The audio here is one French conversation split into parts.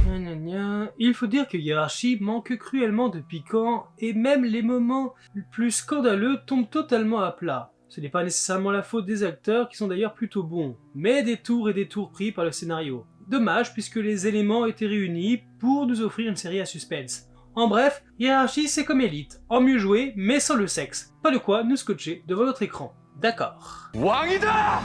Gna gna. Il faut dire que Hiérarchie manque cruellement de piquant, et même les moments les plus scandaleux tombent totalement à plat. Ce n'est pas nécessairement la faute des acteurs, qui sont d'ailleurs plutôt bons, mais des tours et des tours pris par le scénario. Dommage, puisque les éléments étaient réunis pour nous offrir une série à suspense. En bref, Hiérarchie c'est comme Elite, en mieux joué, mais sans le sexe. Pas de quoi nous scotcher devant notre écran. D'accord. 왕이다!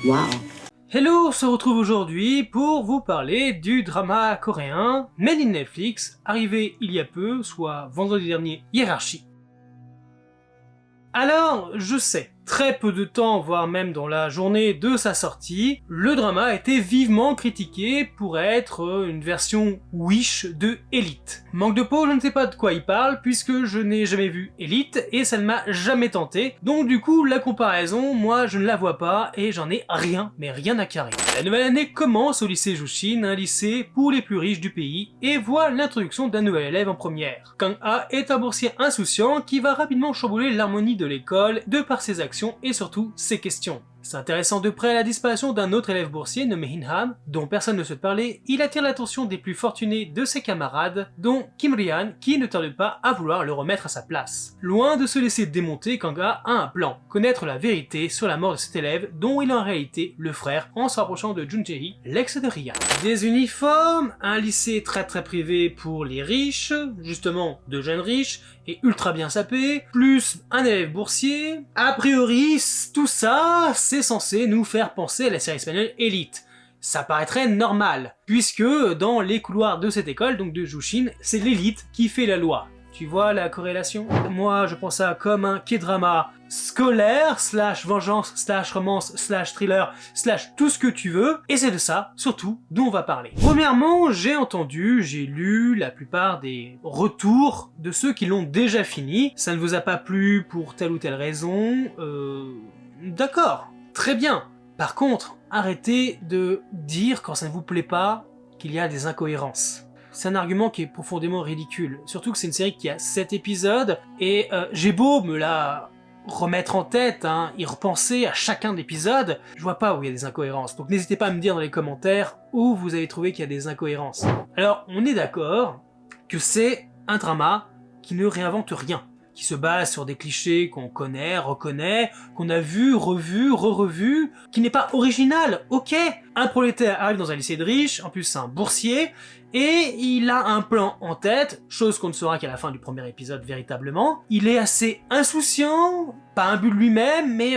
Wow. Hello, on se retrouve aujourd'hui pour vous parler du drama coréen Made in Netflix, arrivé il y a peu, soit vendredi dernier, Hiérarchie. Alors, je sais, très peu de temps, voire même dans la journée de sa sortie, le drama a été vivement critiqué pour être une version Wish de Elite. Manque de peau, je ne sais pas de quoi il parle, puisque je n'ai jamais vu Elite, et ça ne m'a jamais tenté, donc du coup, la comparaison, moi je ne la vois pas, et j'en ai rien, mais rien à carrer. La nouvelle année commence au lycée Jushin, un lycée pour les plus riches du pays, et voit l'introduction d'un nouvel élève en première. Kang-ha est un boursier insouciant qui va rapidement chambouler l'harmonie de l'école de par ses actions et surtout ses questions. S'intéressant de près à la disparition d'un autre élève boursier nommé Hinham, dont personne ne souhaite parler, il attire l'attention des plus fortunés de ses camarades, dont Kim Ryan, qui ne tarde pas à vouloir le remettre à sa place. Loin de se laisser démonter, Kang-ha a un plan, connaître la vérité sur la mort de cet élève, dont il est en réalité le frère, en se rapprochant de Jun Jae-hee, l'ex de Ryan. Des uniformes, un lycée très privé pour les riches, justement de jeunes riches, et ultra bien sapé, plus un élève boursier. A priori, tout ça, c'est censé nous faire penser à la série espagnole Elite. Ça paraîtrait normal, puisque dans les couloirs de cette école, donc de Jushin, c'est l'élite qui fait la loi. Tu vois la corrélation? Moi, je prends ça comme un K-drama scolaire, slash vengeance, slash romance, slash thriller, slash tout ce que tu veux, et c'est de ça, surtout, dont on va parler. Premièrement, j'ai lu la plupart des retours de ceux qui l'ont déjà fini. Ça ne vous a pas plu pour telle ou telle raison, d'accord, très bien. Par contre, arrêtez de dire quand ça ne vous plaît pas qu'il y a des incohérences. C'est un argument qui est profondément ridicule, surtout que c'est une série qui a 7 épisodes, et j'ai beau me la remettre en tête, y repenser à chacun d'épisodes, je vois pas où il y a des incohérences, donc n'hésitez pas à me dire dans les commentaires où vous avez trouvé qu'il y a des incohérences. Alors, on est d'accord que c'est un drama qui ne réinvente rien, qui se base sur des clichés qu'on connaît, reconnaît, qu'on a vu, revu, re-revu, qui n'est pas original, ok. Un prolétaire arrive dans un lycée de riches, en plus c'est un boursier, et il a un plan en tête, chose qu'on ne saura qu'à la fin du premier épisode véritablement. Il est assez insouciant, pas imbu de lui-même, mais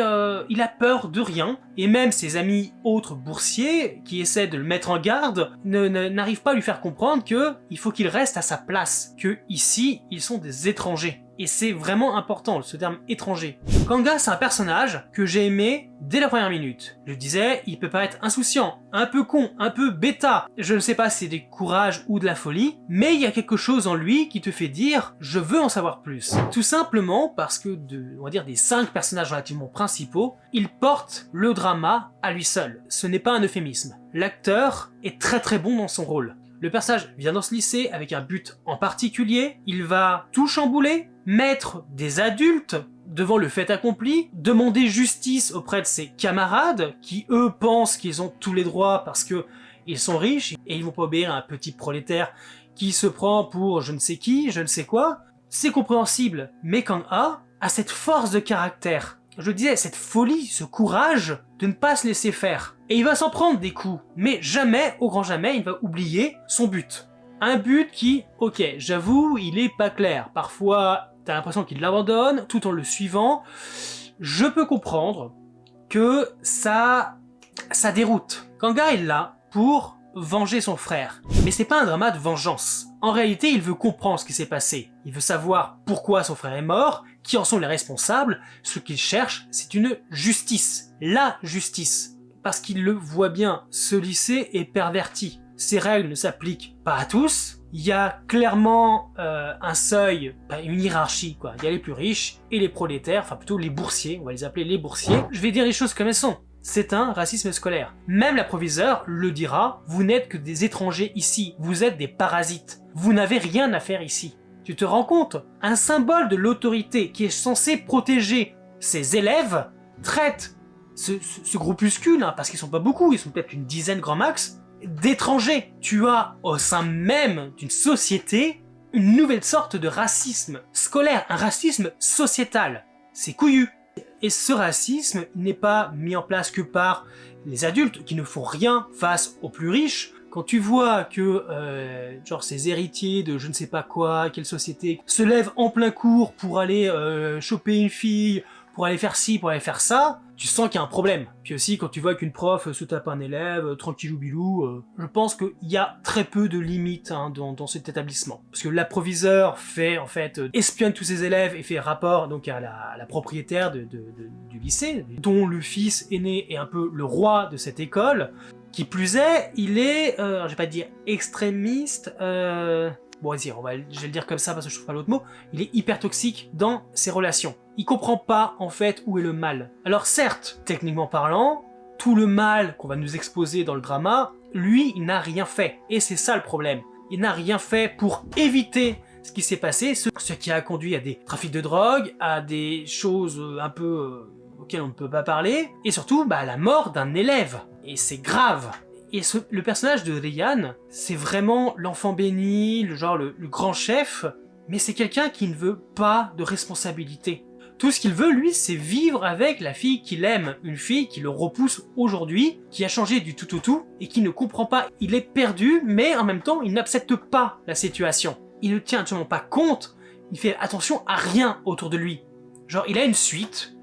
il a peur de rien, et même ses amis autres boursiers, qui essaient de le mettre en garde, n'arrivent pas à lui faire comprendre qu'il faut qu'il reste à sa place, que ici, ils sont des étrangers. Et c'est vraiment important, ce terme étranger. Kang-ha, c'est un personnage que j'ai aimé dès la première minute. Je disais, il peut paraître insouciant, un peu con, un peu bêta. Je ne sais pas si c'est du courage ou de la folie, mais il y a quelque chose en lui qui te fait dire, je veux en savoir plus. Tout simplement parce que on va dire des 5 personnages relativement principaux, il porte le drama à lui seul. Ce n'est pas un euphémisme. L'acteur est très bon dans son rôle. Le personnage vient dans ce lycée avec un but en particulier, il va tout chambouler, mettre des adultes devant le fait accompli, demander justice auprès de ses camarades, qui eux pensent qu'ils ont tous les droits parce que ils sont riches, et ils vont pas obéir à un petit prolétaire qui se prend pour je ne sais qui, je ne sais quoi. C'est compréhensible, mais Kang-ha a cette force de caractère, je disais, cette folie, ce courage de ne pas se laisser faire. Et il va s'en prendre des coups, mais jamais, au grand jamais, il va oublier son but. Un but qui, ok, j'avoue, il est pas clair. Parfois, t'as l'impression qu'il l'abandonne, tout en le suivant. Je peux comprendre que ça déroute. Kang-ha est là pour venger son frère. Mais c'est pas un drama de vengeance. En réalité, il veut comprendre ce qui s'est passé. Il veut savoir pourquoi son frère est mort, qui en sont les responsables. Ce qu'il cherche, c'est une justice. La justice. Parce qu'il le voit bien, ce lycée est perverti. Ces règles ne s'appliquent pas à tous. Il y a clairement un seuil, une hiérarchie, quoi. Il y a les plus riches et les prolétaires, enfin plutôt les boursiers, on va les appeler les boursiers. Je vais dire les choses comme elles sont. C'est un racisme scolaire. Même la proviseure le dira, vous n'êtes que des étrangers ici, vous êtes des parasites. Vous n'avez rien à faire ici. Tu te rends compte? Un symbole de l'autorité qui est censé protéger ses élèves traitent ce groupuscule, hein, parce qu'ils sont pas beaucoup, ils sont peut-être une dizaine grand max, d'étrangers. Tu as au sein même d'une société une nouvelle sorte de racisme scolaire, un racisme sociétal. C'est couillu. Et ce racisme n'est pas mis en place que par les adultes qui ne font rien face aux plus riches. Quand tu vois que genre ces héritiers de je ne sais pas quoi, quelle société, se lèvent en plein cours pour aller choper une fille, pour aller faire ci, pour aller faire ça, tu sens qu'il y a un problème. Puis aussi, quand tu vois qu'une prof se tape un élève, tranquillou bilou, je pense qu'il y a très peu de limites hein, dans cet établissement. Parce que l'approviseur fait, en fait, espionne tous ses élèves et fait rapport donc à la propriétaire du lycée, dont le fils aîné est un peu le roi de cette école. Qui plus est, il est, je vais pas dire extrémiste, bon vas-y, je vais le dire comme ça parce que je trouve pas l'autre mot, il est hyper toxique dans ses relations. Il comprend pas, en fait, où est le mal. Alors certes, techniquement parlant, tout le mal qu'on va nous exposer dans le drama, lui, il n'a rien fait. Et c'est ça le problème. Il n'a rien fait pour éviter ce qui s'est passé, ce qui a conduit à des trafics de drogue, à des choses un peu auxquelles on ne peut pas parler, et surtout, à la mort d'un élève. Et c'est grave. Et le personnage de Ryan, c'est vraiment l'enfant béni, le grand chef, mais c'est quelqu'un qui ne veut pas de responsabilité. Tout ce qu'il veut, lui, c'est vivre avec la fille qu'il aime, une fille qui le repousse aujourd'hui, qui a changé du tout au tout, et qui ne comprend pas. Il est perdu, mais en même temps, il n'accepte pas la situation. Il ne tient absolument pas compte, il fait attention à rien autour de lui. Genre, il a une suite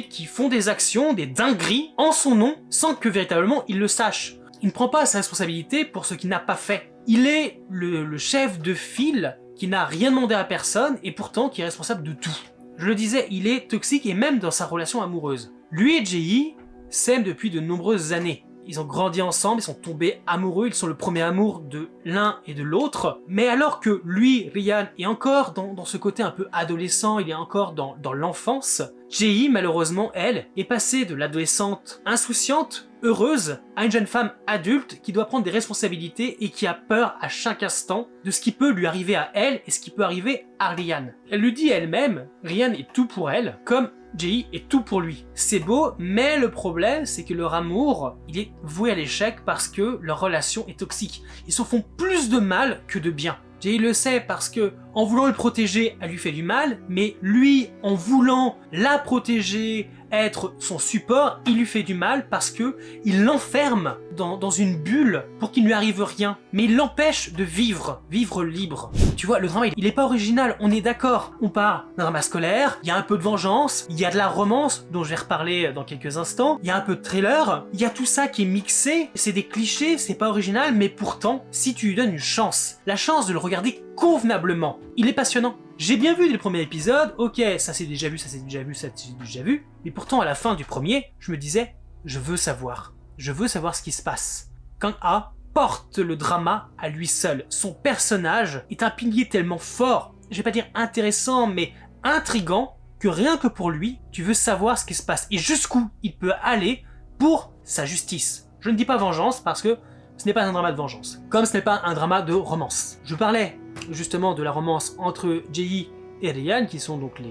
qui font des actions, des dingueries, en son nom, sans que véritablement il le sache. Il ne prend pas sa responsabilité pour ce qu'il n'a pas fait. Il est le chef de file qui n'a rien demandé à personne et pourtant qui est responsable de tout. Je le disais, il est toxique et même dans sa relation amoureuse. Lui et Jae s'aiment depuis de nombreuses années. Ils ont grandi ensemble, ils sont tombés amoureux, ils sont le premier amour de l'un et de l'autre. Mais alors que lui, Ryan, est encore dans ce côté un peu adolescent, il est encore dans l'enfance, Jae, malheureusement, elle, est passée de l'adolescente insouciante, heureuse, à une jeune femme adulte qui doit prendre des responsabilités et qui a peur à chaque instant de ce qui peut lui arriver à elle et ce qui peut arriver à Ryan. Elle lui dit elle-même, Ryan est tout pour elle, comme Jae est tout pour lui. C'est beau, mais le problème, c'est que leur amour, il est voué à l'échec parce que leur relation est toxique. Ils se font plus de mal que de bien. Jae le sait parce que, en voulant le protéger, elle lui fait du mal, mais lui, en voulant la protéger, être son support, il lui fait du mal parce que il l'enferme dans une bulle pour qu'il ne lui arrive rien. Mais il l'empêche de vivre libre. Tu vois, le drama, il est pas original, on est d'accord. On parle d'un drama scolaire, il y a un peu de vengeance, il y a de la romance, dont je vais reparler dans quelques instants, il y a un peu de thriller, il y a tout ça qui est mixé, c'est des clichés, c'est pas original, mais pourtant, si tu lui donnes une chance, la chance de le regarder convenablement, il est passionnant. J'ai bien vu dès le premier épisode, ok, ça c'est déjà vu, ça c'est déjà vu, ça c'est déjà vu, mais pourtant à la fin du premier, je me disais, je veux savoir ce qui se passe. Kang-ha porte le drama à lui seul. Son personnage est un pilier tellement fort, je vais pas dire intéressant, mais intriguant, que rien que pour lui, tu veux savoir ce qui se passe et jusqu'où il peut aller pour sa justice. Je ne dis pas vengeance parce que ce n'est pas un drama de vengeance, comme ce n'est pas un drama de romance. Je parlais justement de la romance entre Jae et Ryan, qui sont donc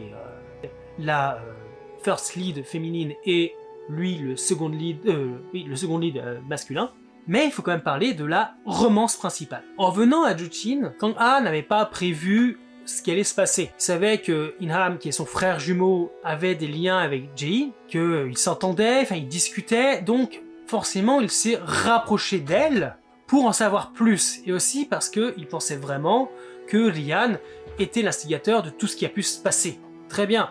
la first lead féminine et lui le second lead masculin. Mais il faut quand même parler de la romance principale. En venant à Juchin, Kang-ha n'avait pas prévu ce qui allait se passer. Il savait que In-ham, qui est son frère jumeau, avait des liens avec Jae, qu'ils s'entendaient, enfin ils discutaient, donc forcément il s'est rapproché d'elle pour en savoir plus, et aussi parce qu'il pensait vraiment que Ryan était l'instigateur de tout ce qui a pu se passer. Très bien,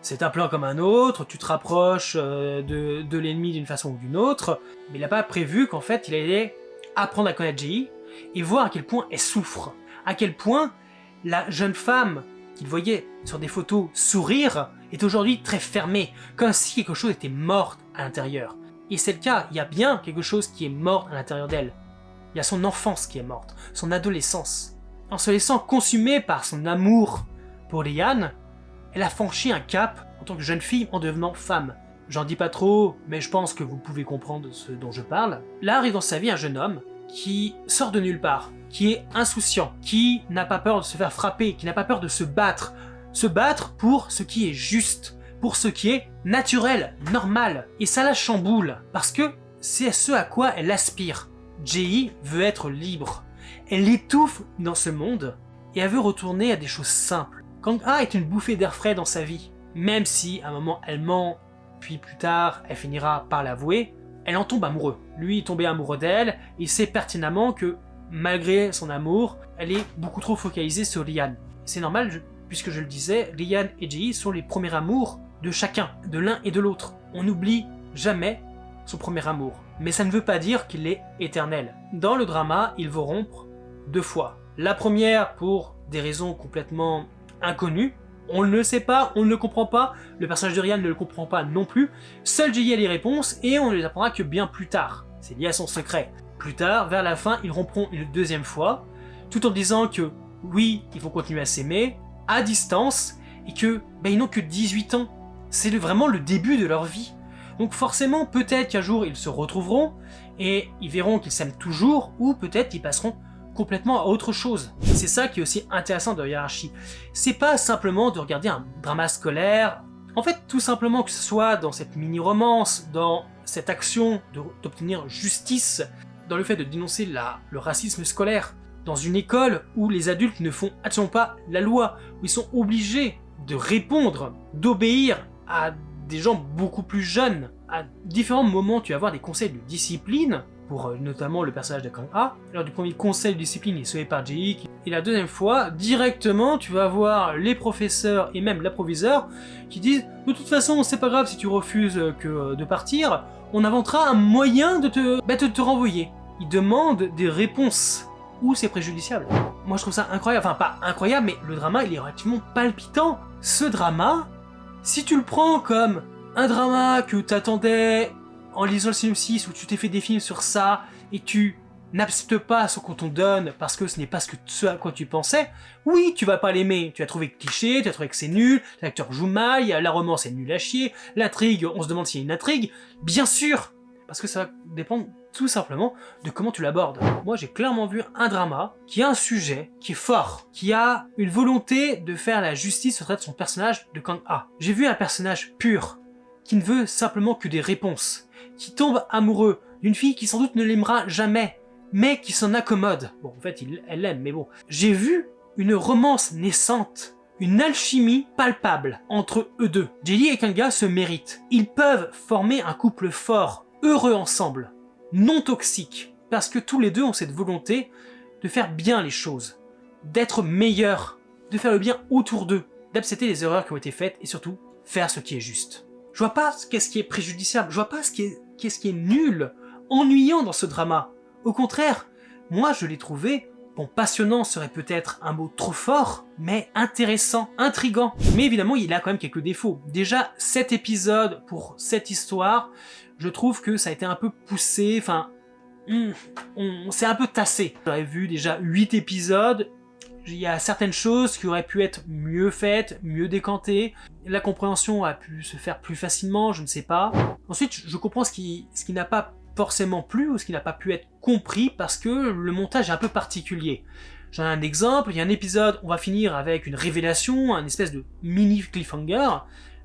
c'est un plan comme un autre, tu te rapproches de l'ennemi d'une façon ou d'une autre, mais il n'a pas prévu qu'en fait il allait apprendre à connaître Jae et voir à quel point elle souffre, à quel point la jeune femme qu'il voyait sur des photos sourire est aujourd'hui très fermée, comme si quelque chose était mort à l'intérieur. Et c'est le cas, il y a bien quelque chose qui est mort à l'intérieur d'elle. Il y a son enfance qui est morte, son adolescence. En se laissant consumer par son amour pour Ryan, elle a franchi un cap en tant que jeune fille en devenant femme. J'en dis pas trop, mais je pense que vous pouvez comprendre ce dont je parle. Là arrive dans sa vie un jeune homme qui sort de nulle part, qui est insouciant, qui n'a pas peur de se faire frapper, qui n'a pas peur de se battre pour ce qui est juste, pour ce qui est naturel, normal. Et ça la chamboule, parce que c'est ce à quoi elle aspire. Jae veut être libre. Elle étouffe dans ce monde, et elle veut retourner à des choses simples. Kang-ha est une bouffée d'air frais dans sa vie. Même si, à un moment, elle ment, puis plus tard, elle finira par l'avouer, elle en tombe amoureux. Lui est tombé amoureux d'elle, et sait pertinemment que, malgré son amour, elle est beaucoup trop focalisée sur Lian. C'est normal, puisque je le disais, Lian et Jae sont les premiers amours de chacun, de l'un et de l'autre. On n'oublie jamais son premier amour. Mais ça ne veut pas dire qu'il est éternel. Dans le drama, ils vont rompre 2 fois. La première pour des raisons complètement inconnues. On ne le sait pas, on ne le comprend pas, le personnage de Ryan ne le comprend pas non plus. Seul Jae a les réponses et on ne les apprendra que bien plus tard. C'est lié à son secret. Plus tard, vers la fin, ils rompront une 2e fois, tout en disant que oui, ils vont continuer à s'aimer, à distance, et que ils n'ont que 18 ans. C'est vraiment le début de leur vie. Donc forcément, peut-être qu'un jour ils se retrouveront, et ils verront qu'ils s'aiment toujours, ou peut-être qu'ils passeront complètement à autre chose. C'est ça qui est aussi intéressant de Hiérarchie. C'est pas simplement de regarder un drama scolaire, en fait tout simplement que ce soit dans cette mini-romance, dans cette action d'obtenir justice, dans le fait de dénoncer le racisme scolaire, dans une école où les adultes ne font absolument pas la loi, où ils sont obligés de répondre, d'obéir à des gens beaucoup plus jeunes. À différents moments, tu vas avoir des conseils de discipline, pour notamment le personnage de Kang-ha. Lors du premier conseil de discipline, il est sauvé par Jae, et la 2e fois, directement, tu vas avoir les professeurs et même l'approviseur qui disent « De toute façon, c'est pas grave si tu refuses de partir, on inventera un moyen de te renvoyer. » Ils demandent des réponses où c'est préjudiciable. Moi je trouve ça incroyable, enfin pas incroyable, mais le drama il est relativement palpitant. Ce drama, si tu le prends comme un drama que t'attendais en lisant le synopsis, où tu t'es fait des films sur ça, et tu n'acceptes pas ce qu'on t'en donne parce que ce n'est pas ce à quoi tu pensais, oui, tu vas pas l'aimer. Tu as trouvé cliché, tu as trouvé que c'est nul, l'acteur joue mal, la romance est nulle à chier, l'intrigue, on se demande s'il y a une intrigue, bien sûr, parce que ça va dépendre tout simplement de comment tu l'abordes. Moi j'ai clairement vu un drama qui a un sujet qui est fort, qui a une volonté de faire la justice au travers de son personnage de Kang-ha. J'ai vu un personnage pur, qui ne veut simplement que des réponses, qui tombe amoureux d'une fille qui sans doute ne l'aimera jamais, mais qui s'en accommode. Bon, en fait, elle l'aime, mais bon. J'ai vu une romance naissante, une alchimie palpable entre eux deux. Jae et Kang-ha se méritent. Ils peuvent former un couple fort, heureux ensemble, non toxique, parce que tous les deux ont cette volonté de faire bien les choses, d'être meilleurs, de faire le bien autour d'eux, d'accepter les erreurs qui ont été faites et surtout faire ce qui est juste. Je vois pas qu'est-ce qui est préjudiciable, je vois pas qu'est-ce qui est nul, ennuyant dans ce drama. Au contraire, moi je l'ai trouvé, bon, passionnant serait peut-être un mot trop fort, mais intéressant, intriguant. Mais évidemment, il a quand même quelques défauts. Déjà, 7 épisodes pour cette histoire, je trouve que ça a été un peu poussé, enfin, on s'est un peu tassé. J'aurais vu déjà 8 épisodes, il y a certaines choses qui auraient pu être mieux faites, mieux décantées. La compréhension a pu se faire plus facilement, je ne sais pas. Ensuite, je comprends ce qui n'a pas forcément plu ou ce qui n'a pas pu être compris parce que le montage est un peu particulier. J'en ai un exemple, il y a un épisode, on va finir avec une révélation, un espèce de mini cliffhanger,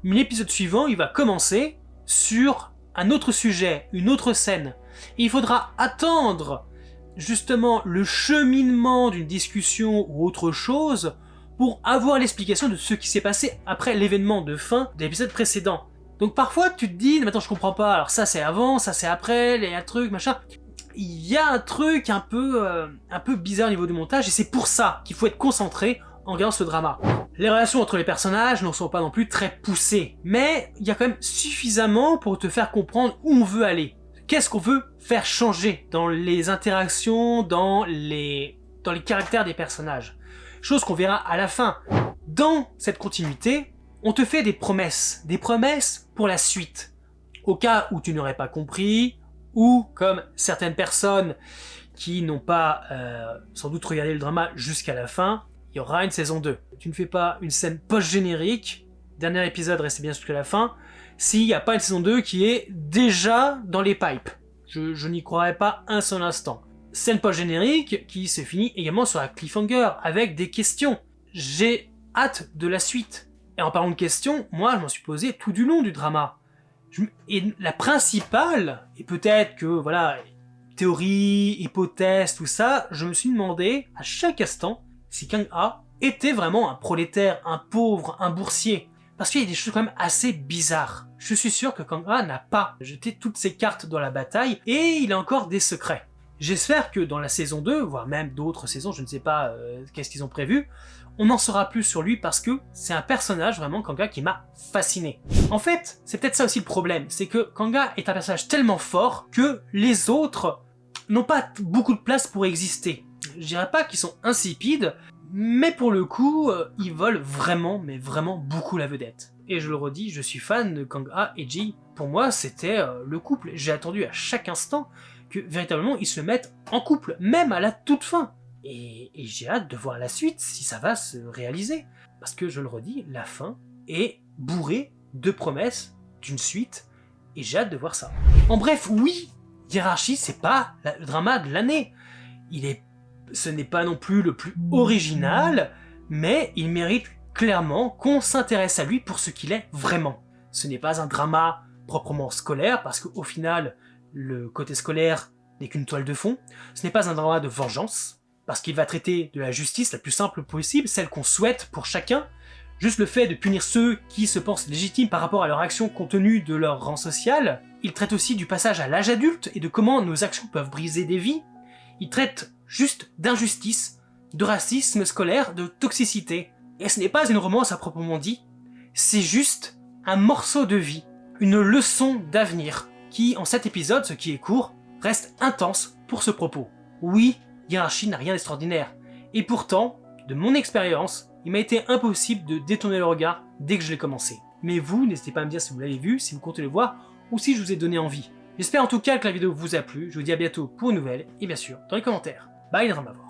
mais l'épisode suivant, il va commencer sur un autre sujet, une autre scène. Et il faudra attendre justement le cheminement d'une discussion ou autre chose pour avoir l'explication de ce qui s'est passé après l'événement de fin de l'épisode précédent. Donc parfois tu te dis, mais attends je comprends pas, alors ça c'est avant, ça c'est après, il y a un truc, machin. Il y a un truc un peu bizarre au niveau du montage et c'est pour ça qu'il faut être concentré en regardant ce drama. Les relations entre les personnages ne sont pas non plus très poussées, mais il y a quand même suffisamment pour te faire comprendre où on veut aller. Qu'est-ce qu'on veut faire changer dans les interactions, dans les caractères des personnages. Chose qu'on verra à la fin. Dans cette continuité, on te fait des promesses pour la suite. Au cas où tu n'aurais pas compris, ou comme certaines personnes qui n'ont pas sans doute regardé le drama jusqu'à la fin, il y aura une saison 2. Tu ne fais pas une scène post-générique, dernier épisode, restez bien jusqu'à la fin, s'il n'y a pas une saison 2 qui est déjà dans les pipes. Je n'y croirais pas un seul instant. Scène post-générique qui se finit également sur la cliffhanger, avec des questions. J'ai hâte de la suite. Et en parlant de questions, moi je m'en suis posé tout du long du drama. Et la principale, et peut-être que, voilà, théorie, hypothèse, tout ça, je me suis demandé à chaque instant si Kang-ha était vraiment un prolétaire, un pauvre, un boursier. Parce qu'il y a des choses quand même assez bizarres. Je suis sûr que Kang-ha n'a pas jeté toutes ses cartes dans la bataille, et il a encore des secrets. J'espère que dans la saison 2, voire même d'autres saisons, je ne sais pas qu'est-ce qu'ils ont prévu, on en saura plus sur lui parce que c'est un personnage vraiment, Kang-ha, qui m'a fasciné. En fait, c'est peut-être ça aussi le problème, c'est que Kang-ha est un personnage tellement fort que les autres n'ont pas beaucoup de place pour exister. Je dirais pas qu'ils sont insipides, mais pour le coup, ils volent vraiment, mais vraiment beaucoup la vedette. Et je le redis, je suis fan de Kang-ha et Ji. Pour moi, c'était le couple. J'ai attendu à chaque instant que véritablement ils se mettent en couple, même à la toute fin. Et j'ai hâte de voir la suite, si ça va se réaliser. Parce que, je le redis, la fin est bourrée de promesses, d'une suite, et j'ai hâte de voir ça. En bref, oui, Hiérarchie, c'est pas le drama de l'année. Ce n'est pas non plus le plus original, mais il mérite clairement qu'on s'intéresse à lui pour ce qu'il est vraiment. Ce n'est pas un drama proprement scolaire, parce qu'au final, le côté scolaire n'est qu'une toile de fond. Ce n'est pas un drama de vengeance, parce qu'il va traiter de la justice la plus simple possible, celle qu'on souhaite pour chacun. Juste le fait de punir ceux qui se pensent légitimes par rapport à leur action compte tenu de leur rang social. Il traite aussi du passage à l'âge adulte et de comment nos actions peuvent briser des vies. Il traite juste d'injustice, de racisme scolaire, de toxicité. Et ce n'est pas une romance à proprement dit, c'est juste un morceau de vie, une leçon d'avenir, qui, en 7 épisodes, ce qui est court, reste intense pour ce propos. Oui, Hiérarchie n'a rien d'extraordinaire, et pourtant, de mon expérience, il m'a été impossible de détourner le regard dès que je l'ai commencé. Mais vous, n'hésitez pas à me dire si vous l'avez vu, si vous comptez le voir, ou si je vous ai donné envie. J'espère en tout cas que la vidéo vous a plu, je vous dis à bientôt pour une nouvelle, et bien sûr, dans les commentaires. Bye les Dramavores.